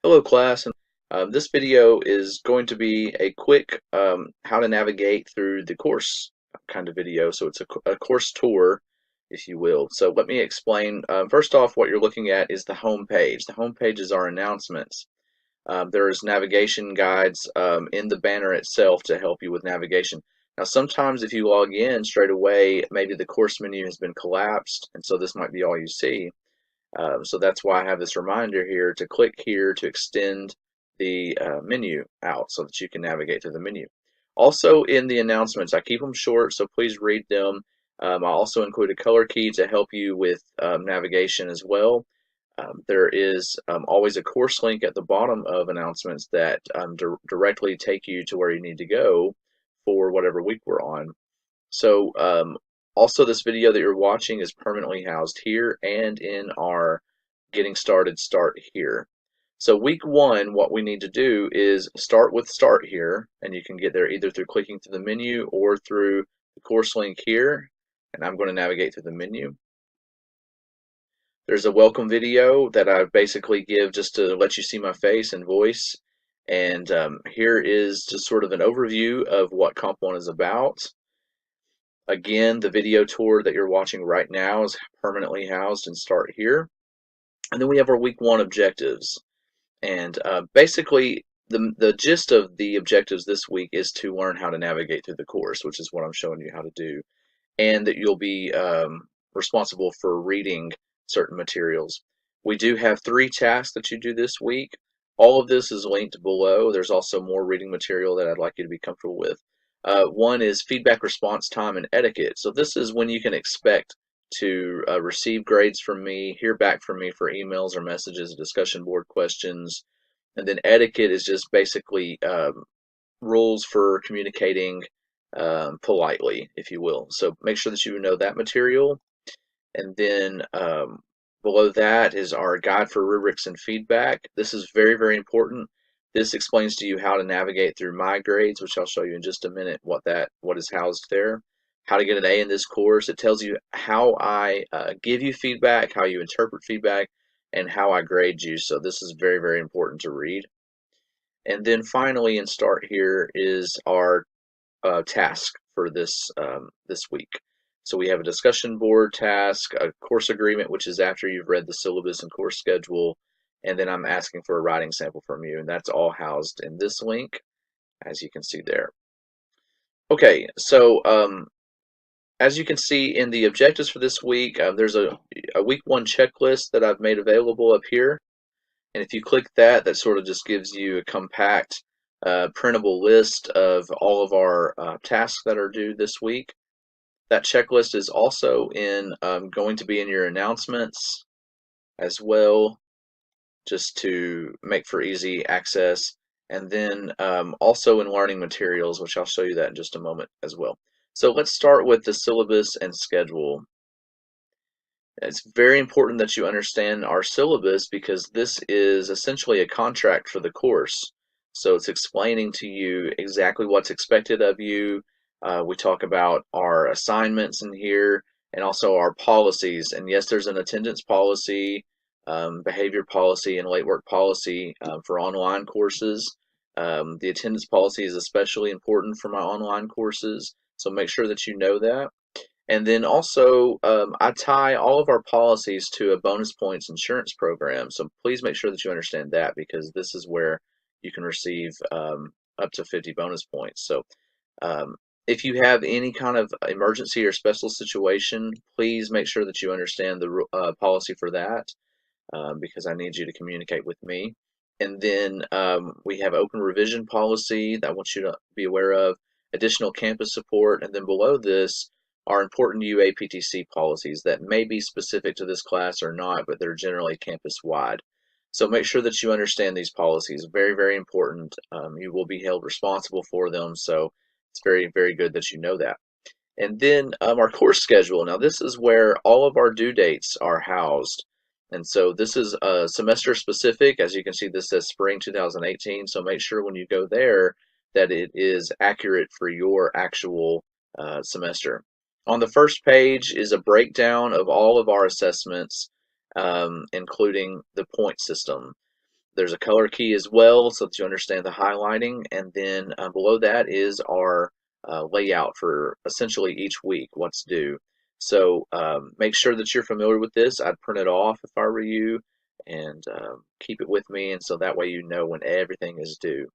Hello class, and this video is going to be a quick how to navigate through the course kind of video. So it's a course tour, if you will. So let me explain. First off, what you're looking at is the home page. The home page is our announcements. There's navigation guides in the banner itself to help you with navigation. Now sometimes if you log in straight away, maybe the course menu has been collapsed, and so this might be all you see. So that's why I have this reminder here to click here to extend the menu out so that you can navigate through the menu. Also in the announcements, I keep them short, so please read them. I also include a color key to help you with navigation as well. There is always a course link at the bottom of announcements that directly take you to where you need to go for whatever week we're on. So also this video that you're watching is permanently housed here and in our Getting Started Start Here. So week one, what we need to do is start with Start Here, and you can get there either through clicking through the menu or through the course link here, and I'm going to navigate through the menu. There's a welcome video that I basically give just to let you see my face and voice, and here is just sort of an overview of what Comp 1 is about. Again, the video tour that you're watching right now is permanently housed in Start Here. And then we have our week one objectives. And basically, the gist of the objectives this week is to learn how to navigate through the course, which is what I'm showing you how to do. And that you'll be responsible for reading certain materials. We do have 3 tasks that you do this week. All of this is linked below. There's also more reading material that I'd like you to be comfortable with. One is feedback response time and etiquette. So this is when you can expect to receive grades from me, hear back from me for emails or messages, discussion board questions. And then etiquette is just basically rules for communicating politely, if you will. So make sure that you know that material. And then below that is our guide for rubrics and feedback. This is very, very important. This explains to you how to navigate through my grades, which I'll show you in just a minute what is housed there. How to get an A in this course. It tells you how I give you feedback, how you interpret feedback, and how I grade you. So this is very, very important to read. And then finally, in Start Here is our task for this this week. So we have a discussion board task, a course agreement, which is after you've read the syllabus and course schedule, and then I'm asking for a writing sample from you, and that's all housed in this link, as you can see there. Okay, so as you can see in the objectives for this week, there's a week one checklist that I've made available up here, and if you click that, that sort of just gives you a compact printable list of all of our tasks that are due this week. That checklist is also going to be in your announcements as well, just to make for easy access. And then also in learning materials, which I'll show you that in just a moment as well. So let's start with the syllabus and schedule. It's very important that you understand our syllabus because this is essentially a contract for the course. So it's explaining to you exactly what's expected of you. We talk about our assignments in here and also our policies. And yes, there's an attendance policy, behavior policy, and late work policy for online courses. The attendance policy is especially important for my online courses, so make sure that you know that. And then also, I tie all of our policies to a bonus points insurance program. So please make sure that you understand that because this is where you can receive up to 50 bonus points. So if you have any kind of emergency or special situation, please make sure that you understand the policy for that because I need you to communicate with me. And then we have open revision policy that I want you to be aware of, additional campus support, and then below this are important UAPTC policies that may be specific to this class or not, but they're generally campus-wide. So make sure that you understand these policies. Very, very important. You will be held responsible for them, so it's very, very good that you know that. And then our course schedule. Now this is where all of our due dates are housed. And so this is semester specific. As you can see, this says spring 2018. So make sure when you go there that it is accurate for your actual semester. On the first page is a breakdown of all of our assessments, including the point system. There's a color key as well so that you understand the highlighting, and then below that is our layout for essentially each week, what's due. So make sure that you're familiar with this. I'd print it off if I were you, and keep it with me, and so that way you know when everything is due.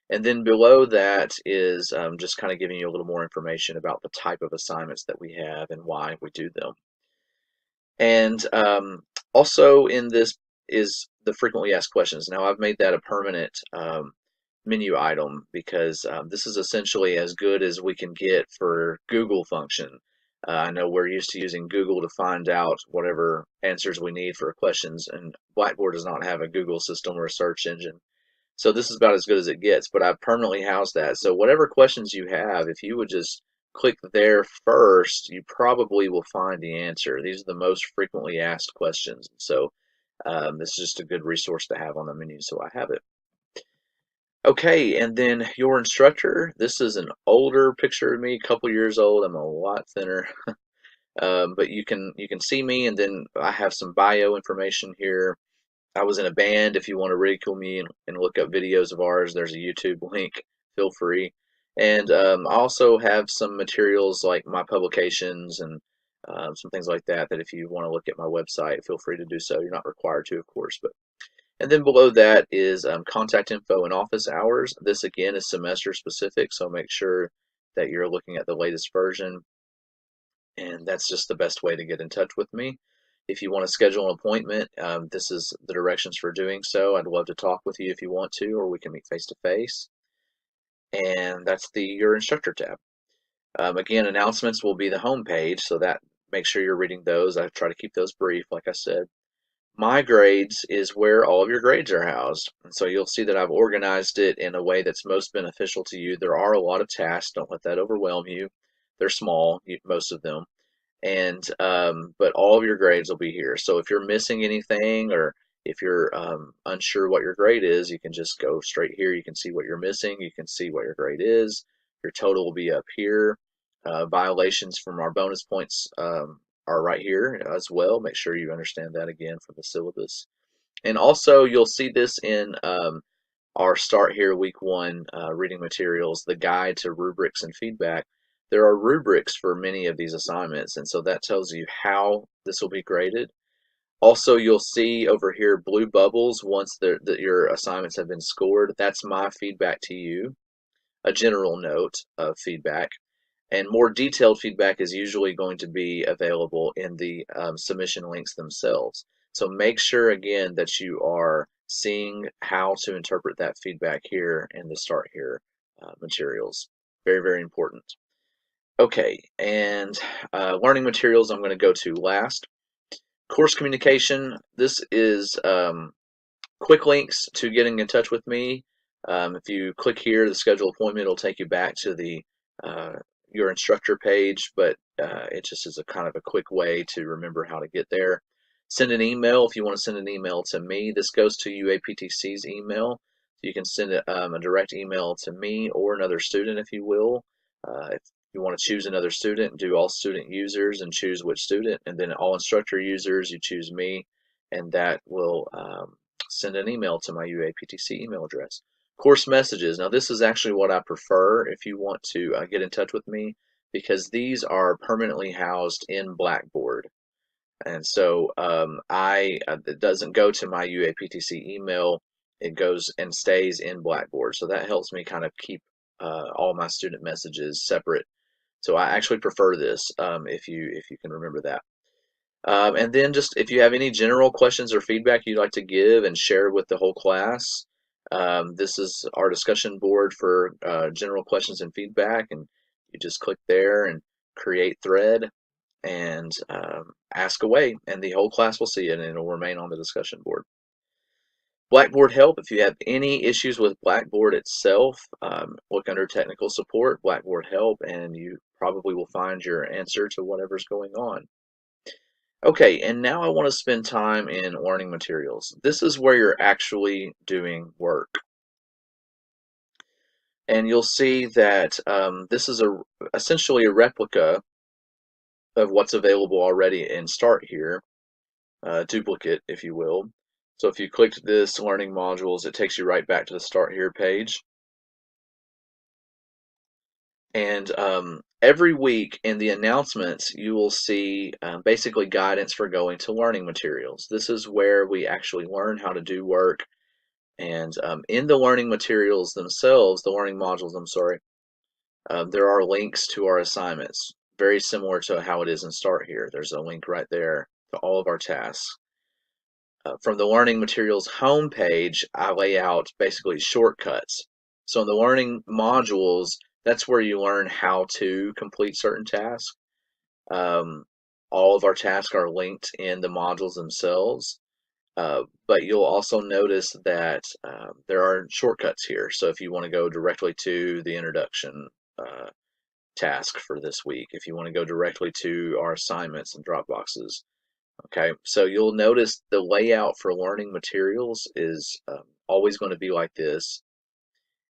And then below that is just kind of giving you a little more information about the type of assignments that we have and why we do them. And also in this is the frequently asked questions. Now I've made that a permanent menu item because this is essentially as good as we can get for Google function. I know we're used to using Google to find out whatever answers we need for questions, and Blackboard does not have a Google system or a search engine. So this is about as good as it gets, but I've permanently housed that. So whatever questions you have, if you would just click there first, you probably will find the answer. These are the most frequently asked questions. So this is just a good resource to have on the menu, so I have it. Okay, and then your instructor. This is an older picture of me, a couple years old. I'm a lot thinner, but you can see me, and then I have some bio information here. I was in a band. If you want to ridicule me and look up videos of ours, there's a YouTube link. Feel free. And I also have some materials like my publications and some things like that, that if you want to look at my website, feel free to do so. You're not required to, of course. And then below that is contact info and office hours. This again is semester specific, so make sure that you're looking at the latest version. And that's just the best way to get in touch with me. If you want to schedule an appointment, this is the directions for doing so. I'd love to talk with you if you want to, or we can meet face to face. And that's the Your Instructor tab. Again, announcements will be the home page, so that make sure you're reading those. I try to keep those brief, like I said. My grades is where all of your grades are housed. And so you'll see that I've organized it in a way that's most beneficial to you. There are a lot of tasks. Don't let that overwhelm you. They're small, most of them. And but all of your grades will be here. So if you're missing anything, or if you're unsure what your grade is, you can just go straight here. You can see what you're missing. You can see what your grade is. Your total will be up here. Violations from our bonus points are right here as well. Make sure you understand that again from the syllabus. And also you'll see this in our Start Here Week 1 reading materials, the guide to rubrics and feedback. There are rubrics for many of these assignments, and so that tells you how this will be graded. Also, you'll see over here blue bubbles once your assignments have been scored. That's my feedback to you, a general note of feedback. And more detailed feedback is usually going to be available in the submission links themselves. So make sure, again, that you are seeing how to interpret that feedback here in the Start Here materials. Very, very important. Okay, and learning materials I'm going to go to last. Course communication. This is quick links to getting in touch with me. If you click here, the schedule appointment, it'll take you back to the Your Instructor page, but it just is a kind of a quick way to remember how to get there. Send an email if you want to send an email to me. This goes to UAPTC's email. You can send a direct email to me or another student if you will. If you want to choose another student, do all student users and choose which student, and then all instructor users, you choose me, and that will send an email to my UAPTC email address. Course messages. Now this is actually what I prefer if you want to get in touch with me, because these are permanently housed in Blackboard. And so it doesn't go to my UAPTC email. It goes and stays in Blackboard. So that helps me kind of keep all my student messages separate. So I actually prefer this if you can remember that. And then just if you have any general questions or feedback you'd like to give and share with the whole class, this is our discussion board for general questions and feedback, and you just click there and create thread and ask away, and the whole class will see it, and it'll remain on the discussion board. Blackboard help. If you have any issues with Blackboard itself, look under technical support, Blackboard help, and you probably will find your answer to whatever's going on. Okay, and now I want to spend time in learning materials. This is where you're actually doing work. And you'll see that this is essentially a replica of what's available already in Start Here, duplicate, if you will. So if you clicked this learning modules, it takes you right back to the Start Here page. And every week in the announcements, you will see basically guidance for going to learning materials. This is where we actually learn how to do work. And in the learning materials themselves, the learning modules, I'm sorry, there are links to our assignments, very similar to how it is in Start Here. There's a link right there to all of our tasks. From the learning materials homepage, I lay out basically shortcuts. So in the learning modules, that's where you learn how to complete certain tasks. Um, all of our tasks are linked in the modules themselves, but you'll also notice that there are shortcuts here. So if you want to go directly to the introduction task for this week, if you want to go directly to our assignments and Dropboxes, okay, so you'll notice the layout for learning materials is always going to be like this.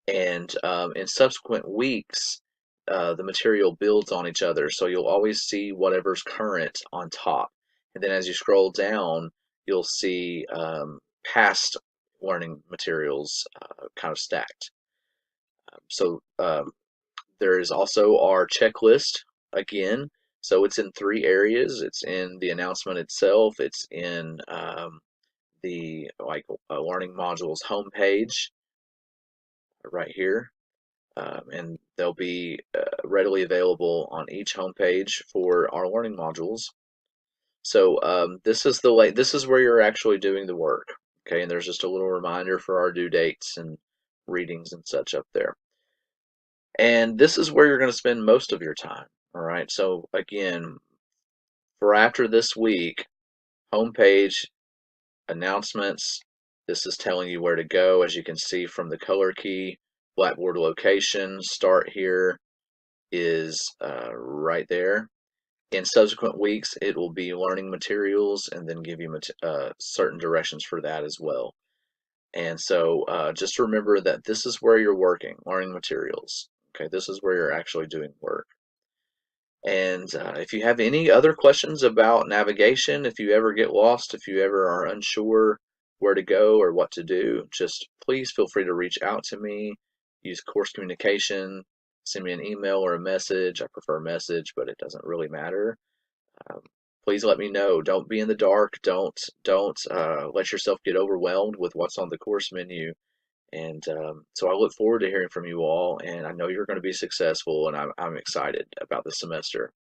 And in subsequent weeks, the material builds on each other. So you'll always see whatever's current on top. And then as you scroll down, you'll see past learning materials kind of stacked. So there is also our checklist again. So it's in three areas. It's in the announcement itself. It's in the learning modules homepage right here, and they'll be readily available on each homepage for our learning modules. So this is this is where you're actually doing the work. Okay, and there's just a little reminder for our due dates and readings and such up there. And this is where you're going to spend most of your time. All right. So again, for after this week, homepage, announcements, this is telling you where to go. As you can see from the color key, Blackboard location, Start Here is right there. In subsequent weeks, it will be learning materials and then give you certain directions for that as well. And so just remember that this is where you're working, learning materials. Okay, this is where you're actually doing work. And if you have any other questions about navigation, if you ever get lost, if you ever are unsure where to go or what to do, just please feel free to reach out to me. Use course communication, send me an email or a message. I prefer message, but it doesn't really matter. Um, please let me know. Don't be in the dark. Don't let yourself get overwhelmed with what's on the course menu. And so I look forward to hearing from you all, and I know you're going to be successful, and I'm excited about the semester.